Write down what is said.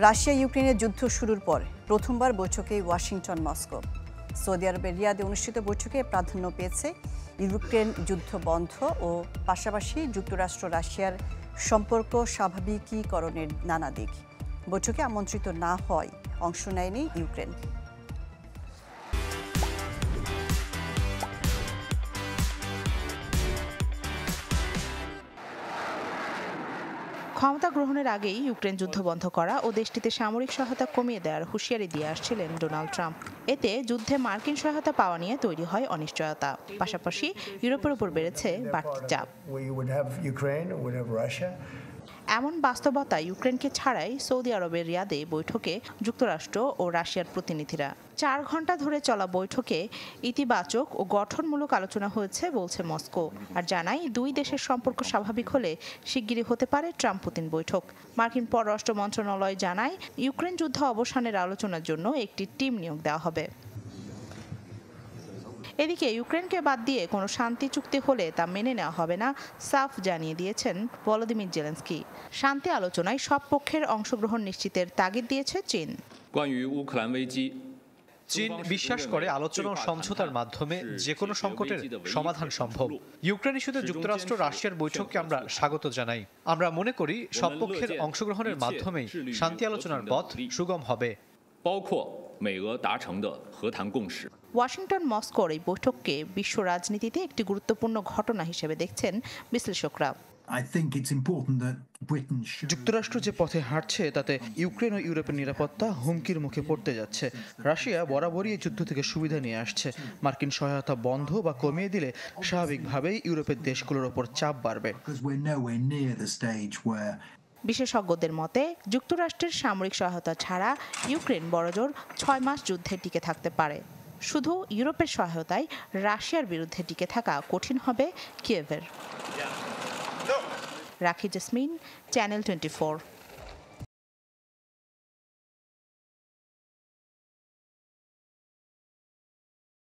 Russia ইউক্রেনের যুদ্ধ শুরুর পর প্রথমবার বৈঠকে ওয়াশিংটন মস্কো। সৌদি আরবের রিয়াদে অনুষ্ঠিত বৈঠকে প্রাধান্য পেয়েছে ইউক্রেন যুদ্ধ বন্ধ ও পাশাপাশি যুক্তরাষ্ট্র রাশিয়ার সম্পর্ক স্বাভাবিকীকরণের নানা দিক। বৈঠকে আমন্ত্রিত না হওয়ায় অংশ নেয়নি ইউক্রেন। ক্ষমতা গ্রহণের আগেই ইউক্রেন যুদ্ধ বন্ধ করা ও দেশটিতে সামরিক সহায়তা কমিয়ে দেওয়ার হুঁশিয়ারি দিয়ে আসছিলেন ডোনাল্ড ট্রাম্প। এতে যুদ্ধে মার্কিন সহায়তা পাওয়া নিয়ে তৈরি হয় অনিশ্চয়তা। পাশাপাশি ইউরোপের উপর বেড়েছে বাড়তি চাপ। এমন বাস্তবতা ইউক্রেনকে ছাড়াই সৌদি আরবের রিয়াদে বৈঠকে যুক্তরাষ্ট্র ও রাশিয়ার প্রতিনিধিরা। 4 ঘন্টা ধরে চলা বৈঠকে ইতিবাচক ও গঠনমূলক আলোচনা হয়েছে বলছে মস্কো, আর জানায় দুই দেশের সম্পর্ক স্বাভাবিক হলে শিগগিরই হতে পারে ট্রাম্প পুতিন বৈঠক। মার্কিন পররাষ্ট্র মন্ত্রণালয় জানায় ইউক্রেন যুদ্ধ অবসানের আলোচনার জন্য একটি টিম নিয়োগ দেওয়া হবে। এদিকে ইউক্রেনকে বাদ দিয়ে কোনো শান্তি চুক্তি হলে তা মেনে নেওয়া হবে না সাফ জানিয়ে দিয়েছেন ভলোদিমির জেলেনস্কি। শান্তি আলোচনায় সব পক্ষের অংশগ্রহণ নিশ্চিতের তাগিদ দিয়েছে চীন। চীন বিশ্বাস করে আলোচনা ও সমঝোতার মাধ্যমে যে কোনো সংকটের সমাধান সম্ভব। ইউক্রেন ইস্যুতে যুক্তরাষ্ট্র রাশিয়ার বৈঠককে আমরা স্বাগত জানাই। আমরা মনে করি সব পক্ষের অংশগ্রহণের মাধ্যমেই শান্তি আলোচনার পথ সুগম হবে। ওয়াশিংটন মস্কোর এই বৈঠককে বিশ্ব রাজনীতিতে একটি গুরুত্বপূর্ণ ঘটনা হিসেবে দেখছেন বিশ্লেষকরা। যুক্তরাষ্ট্র যে পথে হাঁটছে তাতে ইউক্রেন ও ইউরোপের নিরাপত্তা হুমকির মুখে পড়তে যাচ্ছে। রাশিয়া বরাবরই এই যুদ্ধ থেকে সুবিধা নিয়ে আসছে। মার্কিন সহায়তা বন্ধ বা কমিয়ে দিলে স্বাভাবিকভাবেই ইউরোপের দেশগুলোর ওপর চাপ বাড়বে। বিশেষজ্ঞদের মতে যুক্তরাষ্ট্রের সামরিক সহায়তা ছাড়া ইউক্রেন বড়জোর 6 মাস যুদ্ধে টিকে থাকতে পারে। শুধু ইউরোপের সহায়তায় রাশিয়ার বিরুদ্ধে টিকে থাকা কঠিন হবে কিয়েভের। রাখি জেসমিন, চ্যানেল 24।